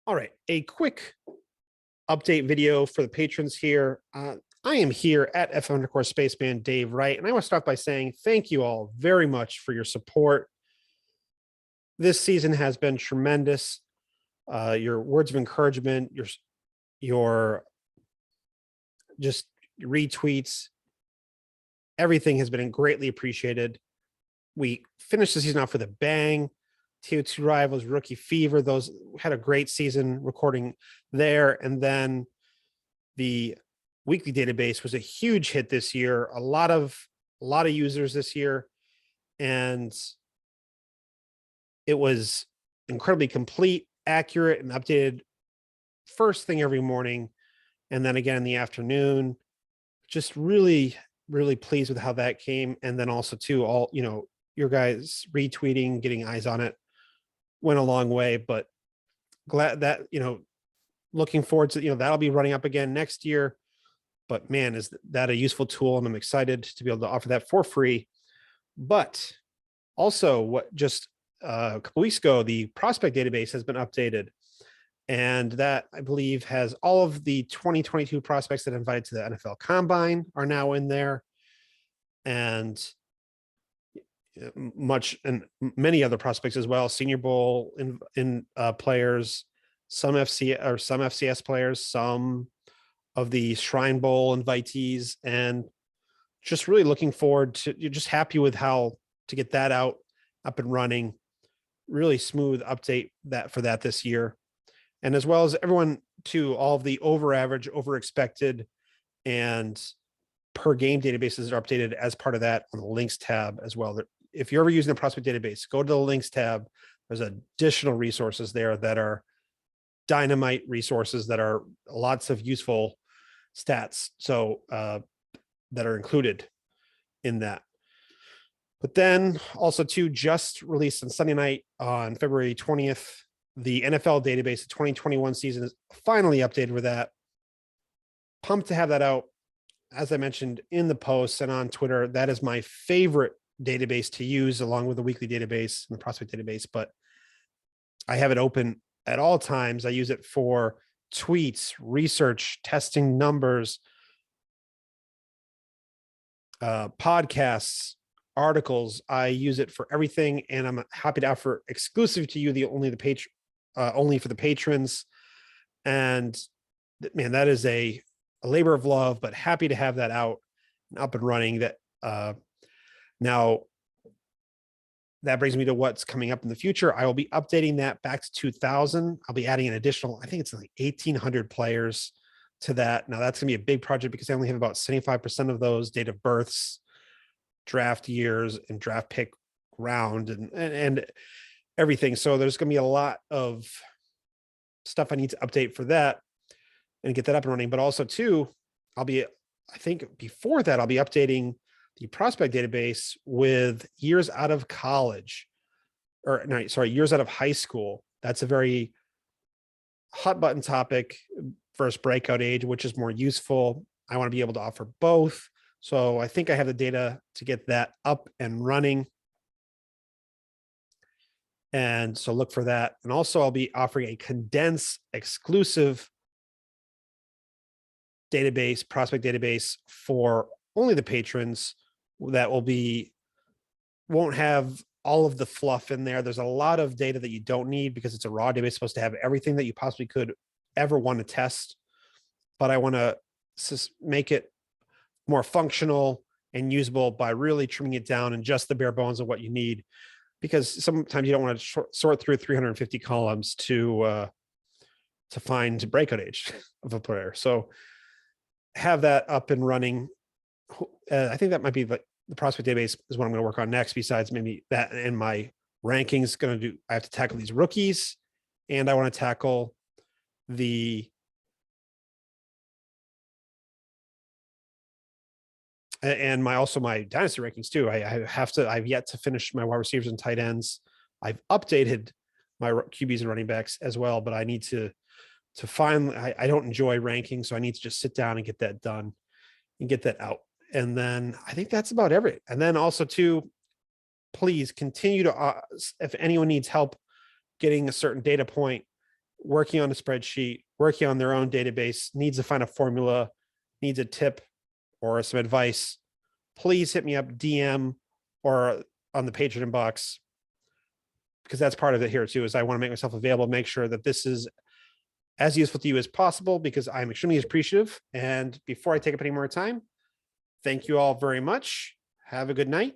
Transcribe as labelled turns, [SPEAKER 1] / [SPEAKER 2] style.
[SPEAKER 1] All right, a quick update video for the patrons here. I am here at F_Spaceman Dave Wright, and I want to start by saying thank you all very much for your support. This season has been tremendous. Your words of encouragement, your just retweets, everything has been greatly appreciated. We finished the season off with a bang. TO2 Rivals, Rookie Fever, those had a great season recording there. And then the weekly database was a huge hit this year. A lot of users this year. And it was incredibly complete, accurate, and updated first thing every morning. And then again in the afternoon. Just really, really pleased with how that came. And then also too, all, your guys retweeting, getting eyes on it went a long way, but glad that, looking forward to, that'll be running up again next year. But man, is that a useful tool, and I'm excited to be able to offer that for free. But also, what just a couple weeks ago, the prospect database has been updated, and that I believe has all of the 2022 prospects that invited to the NFL Combine are now in there, and much and many other prospects as well. Senior Bowl in players, some FCS players, some of the Shrine Bowl invitees, and just really looking forward to. You're just happy with how to get that up and running. Really smooth update for that this year, and as well as everyone to all of the over average, over expected, and per game databases are updated as part of that on the links tab as well. If you're ever using a prospect database, go to the links tab. There's additional resources there that are dynamite resources that are lots of useful stats. So that are included in that. But then also too, just released on Sunday night on February 20th, the NFL database, the 2021 season is finally updated with that. Pumped to have that out. As I mentioned in the posts and on Twitter, that is my favorite database to use along with the weekly database and the prospect database, but I have it open at all times. I use it for tweets, research, testing numbers, podcasts, articles. I use it for everything, and I'm happy to offer exclusive to you only for the patrons. And man, that is a labor of love, but happy to have that out and up and running. That now that brings me to what's coming up in the future. I will be updating that back to 2000. I'll be adding an additional, I think it's like 1,800 players to that. Now that's gonna be a big project because I only have about 75% of those date of births, draft years, and draft pick round and everything. So there's gonna be a lot of stuff I need to update for that and get that up and running. But also too, I think before that, I'll be updating the prospect database with years out of college, years out of high school. That's a very hot button topic versus breakout age, which is more useful. I want to be able to offer both. So I think I have the data to get that up and running. And so look for that. And also I'll be offering a condensed exclusive database, prospect database for only the patrons that won't have all of the fluff in there. There's a lot of data that you don't need because it's a raw database supposed to have everything that you possibly could ever want to test. But I want to make it more functional and usable by really trimming it down and just the bare bones of what you need, because sometimes you don't want to sort through 350 columns to find breakout age of a player. So have that up and running. I think that might be the prospect database is what I'm going to work on next, besides maybe that and my rankings. I have to tackle these rookies, and I want to tackle my dynasty rankings too. I've yet to finish my wide receivers and tight ends. I've updated my QBs and running backs as well, but I need to finally, I don't enjoy ranking, so I need to just sit down and get that done and get that out. And then I think that's about everything. And then also too, please continue to, if anyone needs help getting a certain data point working on a spreadsheet, working on their own database, needs to find a formula, needs a tip or some advice, please hit me up DM or on the Patron inbox, because that's part of it here too, is I want to make myself available, make sure that this is as useful to you as possible, because I'm extremely appreciative. And before I take up any more time, thank you all very much. Have a good night